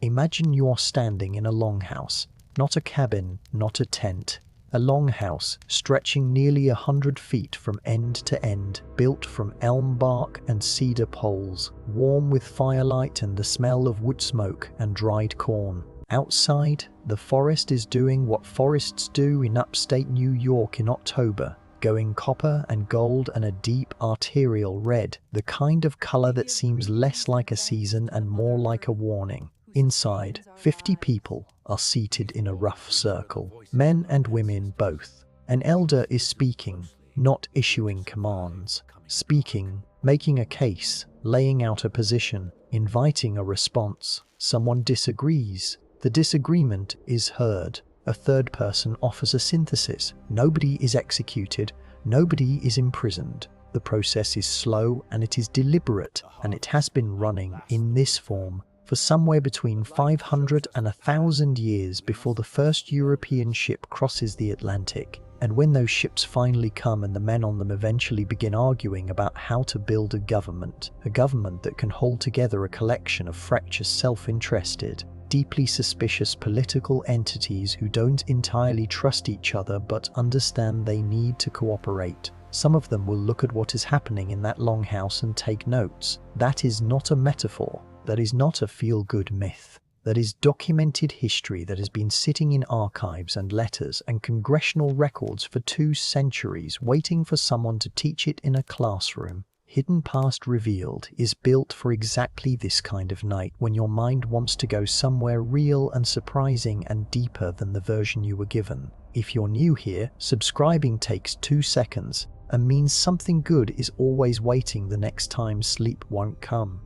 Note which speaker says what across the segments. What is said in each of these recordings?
Speaker 1: Imagine you're standing in a longhouse, not a cabin, not a tent. A longhouse stretching nearly 100 feet from end to end, built from elm bark and cedar poles, warm with firelight and the smell of wood smoke and dried corn. Outside, the forest is doing what forests do in upstate New York in October, going copper and gold and a deep arterial red, the kind of color that seems less like a season and more like a warning. Inside, 50 people are seated in a rough circle, men and women both. An elder is speaking, not issuing commands. Speaking, making a case, laying out a position, inviting a response. Someone disagrees. The disagreement is heard. A third person offers a synthesis. Nobody is executed. Nobody is imprisoned. The process is slow and it is deliberate, and it has been running in this form for somewhere between 500 and 1,000 years before the first European ship crosses the Atlantic. And when those ships finally come and the men on them eventually begin arguing about how to build a government that can hold together a collection of fractious, self-interested, deeply suspicious political entities who don't entirely trust each other but understand they need to cooperate. Some of them will look at what is happening in that longhouse and take notes. That is not a metaphor. That is not a feel-good myth. That is documented history that has been sitting in archives and letters and congressional records for 2 centuries, waiting for someone to teach it in a classroom. Hidden Past Revealed is built for exactly this kind of night, when your mind wants to go somewhere real and surprising and deeper than the version you were given. If you're new here, subscribing takes 2 seconds and means something good is always waiting the next time sleep won't come.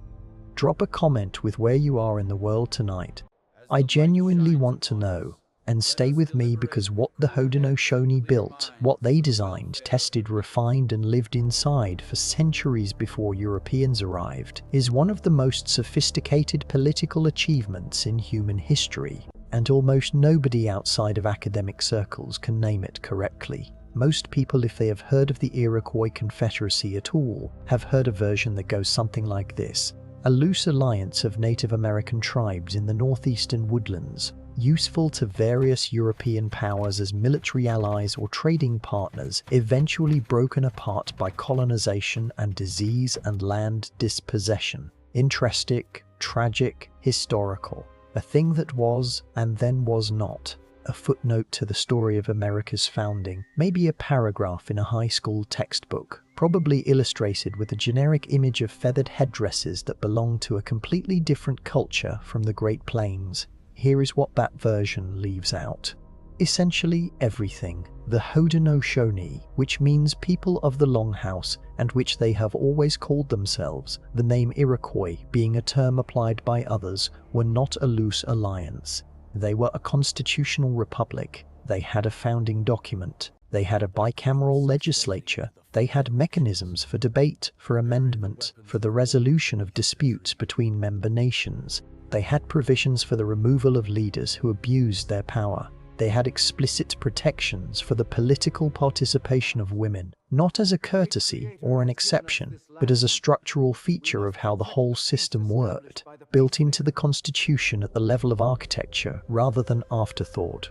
Speaker 1: Drop a comment with where you are in the world tonight. I genuinely want to know. And stay with me, because what the Haudenosaunee built, what they designed, tested, refined and lived inside for centuries before Europeans arrived, is one of the most sophisticated political achievements in human history, and almost nobody outside of academic circles can name it correctly. Most people, if they have heard of the Iroquois Confederacy at all, have heard a version that goes something like this: a loose alliance of Native American tribes in the northeastern woodlands, useful to various European powers as military allies or trading partners, eventually broken apart by colonization and disease and land dispossession. Interesting, tragic, historical. A thing that was and then was not. A footnote to the story of America's founding, maybe a paragraph in a high school textbook, probably illustrated with a generic image of feathered headdresses that belonged to a completely different culture from the Great Plains. Here is what that version leaves out. Essentially everything. The Haudenosaunee, which means people of the Longhouse, and which they have always called themselves, the name Iroquois being a term applied by others, were not a loose alliance. They were a constitutional republic. They had a founding document. They had a bicameral legislature. They had mechanisms for debate, for amendment, for the resolution of disputes between member nations. They had provisions for the removal of leaders who abused their power. They had explicit protections for the political participation of women, not as a courtesy or an exception, but as a structural feature of how the whole system worked, built into the Constitution at the level of architecture rather than afterthought.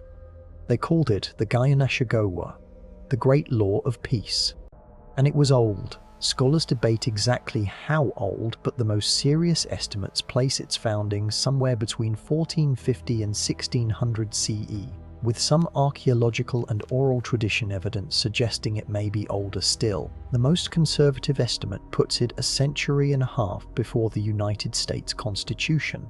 Speaker 1: They called it the Gayanashagowa, the Great Law of Peace. And it was old. Scholars debate exactly how old, but the most serious estimates place its founding somewhere between 1450 and 1600 CE, with some archaeological and oral tradition evidence suggesting it may be older still. The most conservative estimate puts it a century and a half before the United States Constitution.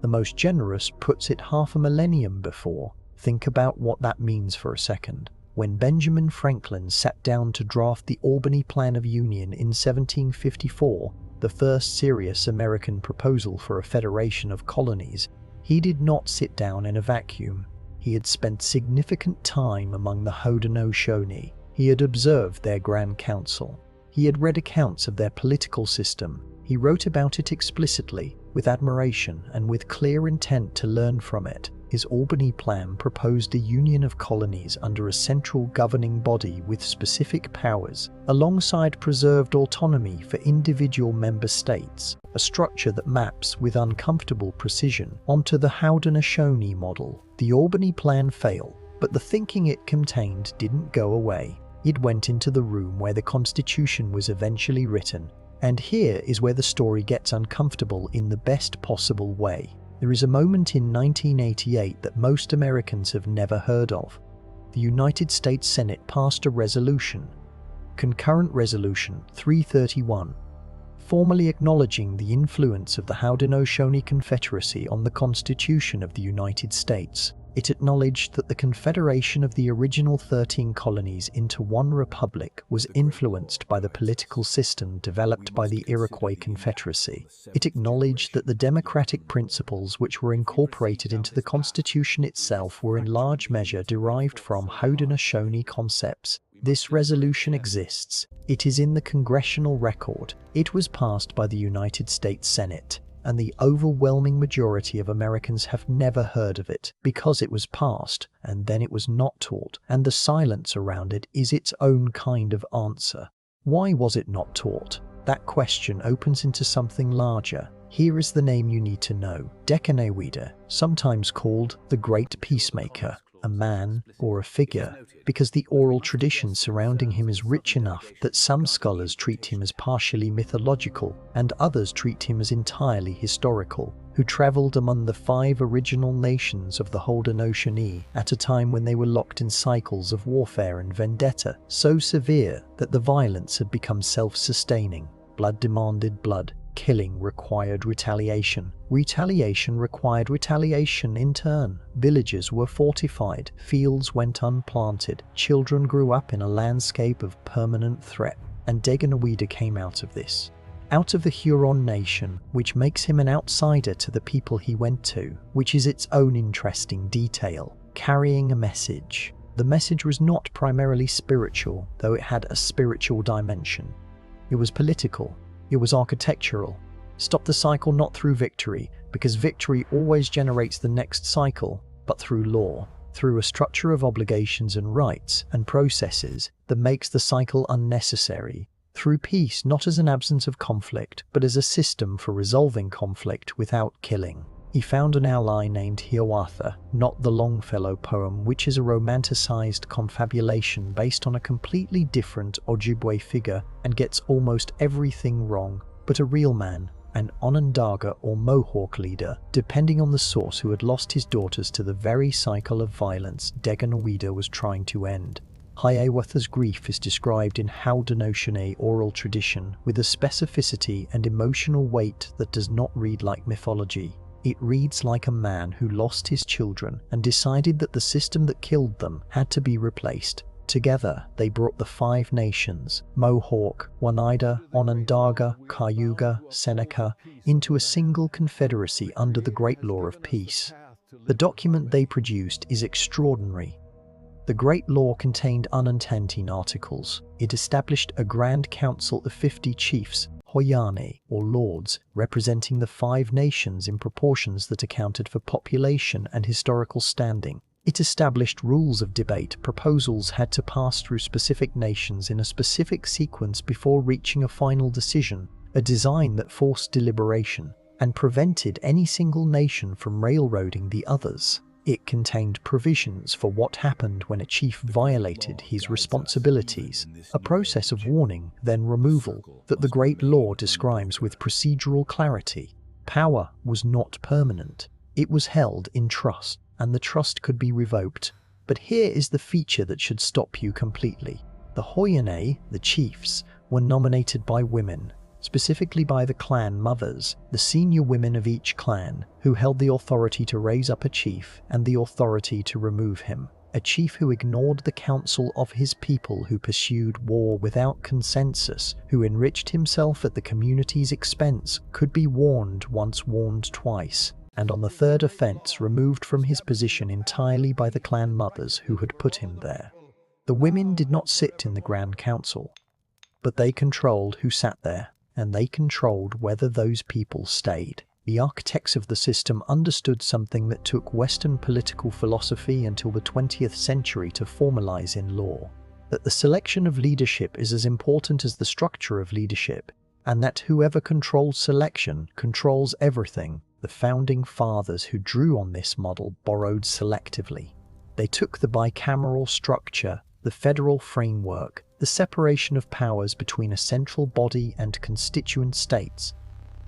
Speaker 1: The most generous puts it half a millennium before. Think about what that means for a second. When Benjamin Franklin sat down to draft the Albany Plan of Union in 1754, the first serious American proposal for a federation of colonies, he did not sit down in a vacuum. He had spent significant time among the Haudenosaunee. He had observed their Grand Council. He had read accounts of their political system. He wrote about it explicitly, with admiration and with clear intent to learn from it. His Albany Plan proposed a union of colonies under a central governing body with specific powers, alongside preserved autonomy for individual member states, a structure that maps with uncomfortable precision onto the Haudenosaunee model. The Albany Plan failed, but the thinking it contained didn't go away. It went into the room where the Constitution was eventually written, and here is where the story gets uncomfortable in the best possible way. There is a moment in 1988 that most Americans have never heard of. The United States Senate passed a resolution, Concurrent Resolution 331, formally acknowledging the influence of the Haudenosaunee Confederacy on the Constitution of the United States. It acknowledged that the confederation of the original 13 colonies into one republic was influenced by the political system developed by the Iroquois Confederacy. It acknowledged that the democratic principles which were incorporated into the Constitution itself were in large measure derived from Haudenosaunee concepts. This resolution exists. It is in the congressional record. It was passed by the United States Senate, and the overwhelming majority of Americans have never heard of it because it was passed and then it was not taught, and the silence around it is its own kind of answer. Why was it not taught? That question opens into something larger. Here is the name you need to know: Dekanewida, sometimes called the Great Peacemaker, a man or a figure, because the oral tradition surrounding him is rich enough that some scholars treat him as partially mythological and others treat him as entirely historical, who traveled among the 5 original nations of the Haudenosaunee at a time when they were locked in cycles of warfare and vendetta, so severe that the violence had become self-sustaining. Blood demanded blood. Killing required retaliation. Retaliation required retaliation in turn. Villages were fortified. Fields went unplanted. Children grew up in a landscape of permanent threat. And Dekanewida came out of this. Out of the Huron nation, which makes him an outsider to the people he went to, which is its own interesting detail, carrying a message. The message was not primarily spiritual, though it had a spiritual dimension. It was political. It was architectural. Stop the cycle not through victory, because victory always generates the next cycle, but through law, through a structure of obligations and rights and processes that makes the cycle unnecessary, through peace not as an absence of conflict, but as a system for resolving conflict without killing. He found an ally named Hiawatha, not the Longfellow poem, which is a romanticized confabulation based on a completely different Ojibwe figure and gets almost everything wrong, but a real man, an Onondaga or Mohawk leader, depending on the source, who had lost his daughters to the very cycle of violence Dekanewida was trying to end. Hiawatha's grief is described in Haudenosaunee oral tradition with a specificity and emotional weight that does not read like mythology. It reads like a man who lost his children and decided that the system that killed them had to be replaced. Together, they brought the 5 nations, Mohawk, Oneida, Onondaga, Cayuga, Seneca, into a single confederacy under the Great Law of Peace. The document they produced is extraordinary. The Great Law contained unintended articles. It established a Grand Council of 50 chiefs, Hoyane, or lords, representing the 5 nations in proportions that accounted for population and historical standing. It established rules of debate. Proposals had to pass through specific nations in a specific sequence before reaching a final decision, a design that forced deliberation and prevented any single nation from railroading the others. It contained provisions for what happened when a chief violated his responsibilities, a process of warning, then removal, that the Great Law describes with procedural clarity. Power was not permanent. It was held in trust, and the trust could be revoked. But here is the feature that should stop you completely. The Hoyane, the chiefs, were nominated by women, specifically by the clan mothers, the senior women of each clan, who held the authority to raise up a chief and the authority to remove him. A chief who ignored the counsel of his people, who pursued war without consensus, who enriched himself at the community's expense, could be warned once, warned twice, and on the 3rd offense removed from his position entirely by the clan mothers who had put him there. The women did not sit in the Grand Council, but they controlled who sat there, and they controlled whether those people stayed. The architects of the system understood something that took Western political philosophy until the 20th century to formalize in law: that the selection of leadership is as important as the structure of leadership, and that whoever controls selection controls everything. The founding fathers who drew on this model borrowed selectively. They took the bicameral structure, the federal framework, the separation of powers between a central body and constituent states.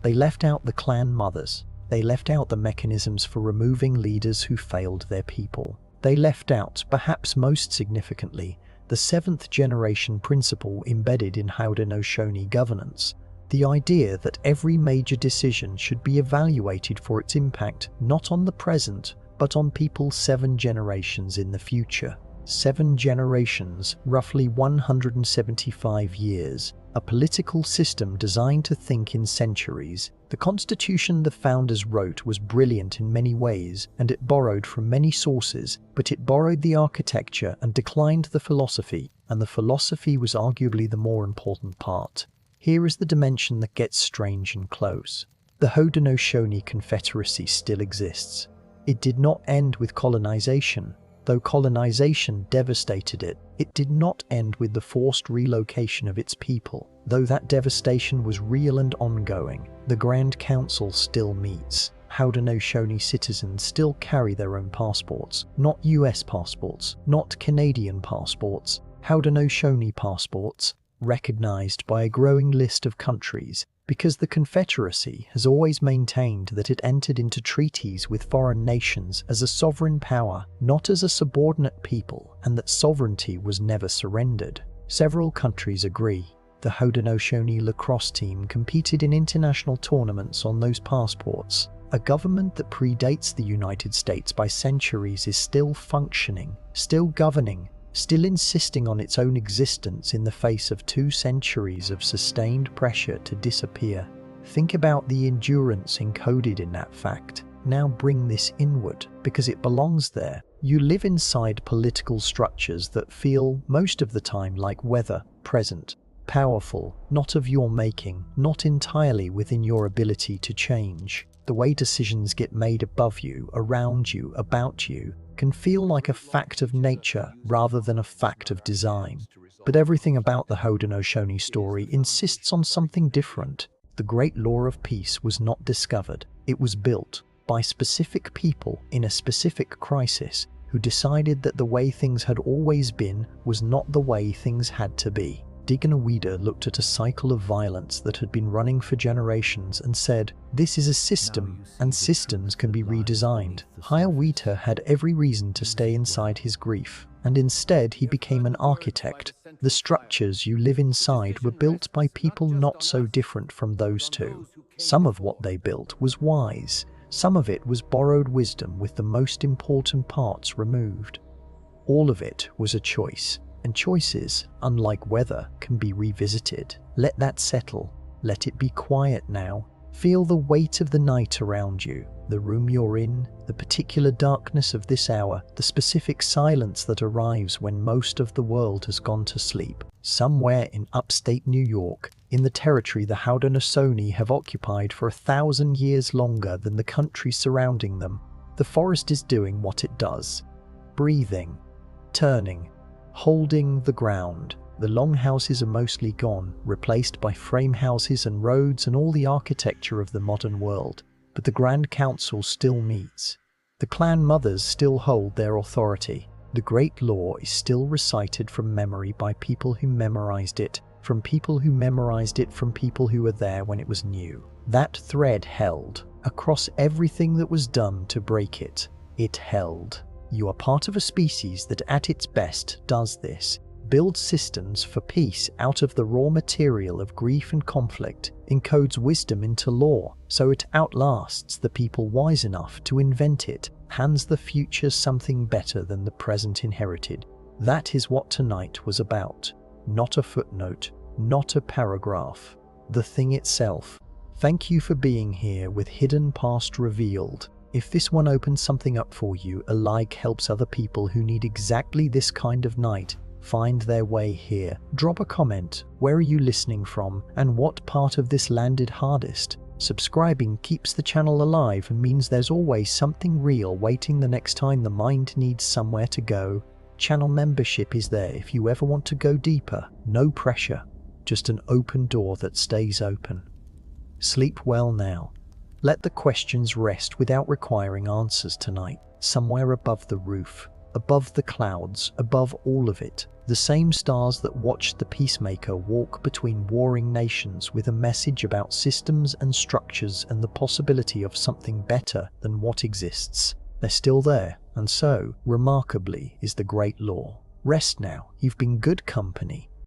Speaker 1: They left out the clan mothers. They left out the mechanisms for removing leaders who failed their people. They left out, perhaps most significantly, the seventh-generation principle embedded in Haudenosaunee governance: the idea that every major decision should be evaluated for its impact not on the present, but on people 7 generations in the future. 7 generations, roughly 175 years, a political system designed to think in centuries. The constitution the founders wrote was brilliant in many ways, and it borrowed from many sources, but it borrowed the architecture and declined the philosophy, and the philosophy was arguably the more important part. Here is the dimension that gets strange and close. The Haudenosaunee Confederacy still exists. It did not end with colonization. Though colonization devastated it, it did not end with the forced relocation of its people. Though that devastation was real and ongoing, the Grand Council still meets. Haudenosaunee citizens still carry their own passports, not US passports, not Canadian passports, Haudenosaunee passports, recognized by a growing list of countries, because the Confederacy has always maintained that it entered into treaties with foreign nations as a sovereign power, not as a subordinate people, and that sovereignty was never surrendered. Several countries agree. The Haudenosaunee lacrosse team competed in international tournaments on those passports. A government that predates the United States by centuries is still functioning, still governing, still insisting on its own existence in the face of 2 centuries of sustained pressure to disappear. Think about the endurance encoded in that fact. Now bring this inward, because it belongs there. You live inside political structures that feel, most of the time, like weather, present, powerful, not of your making, not entirely within your ability to change. The way decisions get made above you, around you, about you, can feel like a fact of nature rather than a fact of design. But everything about the Haudenosaunee story insists on something different. The great law of peace was not discovered. It was built by specific people in a specific crisis who decided that the way things had always been was not the way things had to be. Diganoida looked at a cycle of violence that had been running for generations and said, "This is a system, and systems can be redesigned." Hiawatha had every reason to stay inside his grief, and instead he became an architect. The structures you live inside were built by people not so different from those two. Some of what they built was wise. Some of it was borrowed wisdom with the most important parts removed. All of it was a choice. And choices, unlike weather, can be revisited. Let that settle. Let it be quiet now. Feel the weight of the night around you, the room you're in, the particular darkness of this hour, the specific silence that arrives when most of the world has gone to sleep. Somewhere in upstate New York, in the territory the Haudenosaunee have occupied for 1,000 years longer than the country surrounding them, the forest is doing what it does. Breathing, turning, holding the ground. The longhouses are mostly gone, replaced by frame houses and roads and all the architecture of the modern world. But the Grand Council still meets. The clan mothers still hold their authority. The great law is still recited from memory by people who memorized it, from people who memorized it from people who were there when it was new. That thread held across everything that was done to break it. It held. You are part of a species that at its best does this. Builds systems for peace out of the raw material of grief and conflict, encodes wisdom into law so it outlasts the people wise enough to invent it, hands the future something better than the present inherited. That is what tonight was about. Not a footnote, not a paragraph. The thing itself. Thank you for being here with Hidden Past Revealed. If this one opens something up for you, a like helps other people who need exactly this kind of night find their way here. Drop a comment. Where are you listening from, and what part of this landed hardest? Subscribing keeps the channel alive and means there's always something real waiting the next time the mind needs somewhere to go. Channel membership is there if you ever want to go deeper. No pressure, just an open door that stays open. Sleep well now. Let the questions rest without requiring answers tonight. Somewhere above the roof, above the clouds, above all of it, the same stars that watched the peacemaker walk between warring nations with a message about systems and structures and the possibility of something better than what exists. They're still there, and so, remarkably, is the great law. Rest now. You've been good company.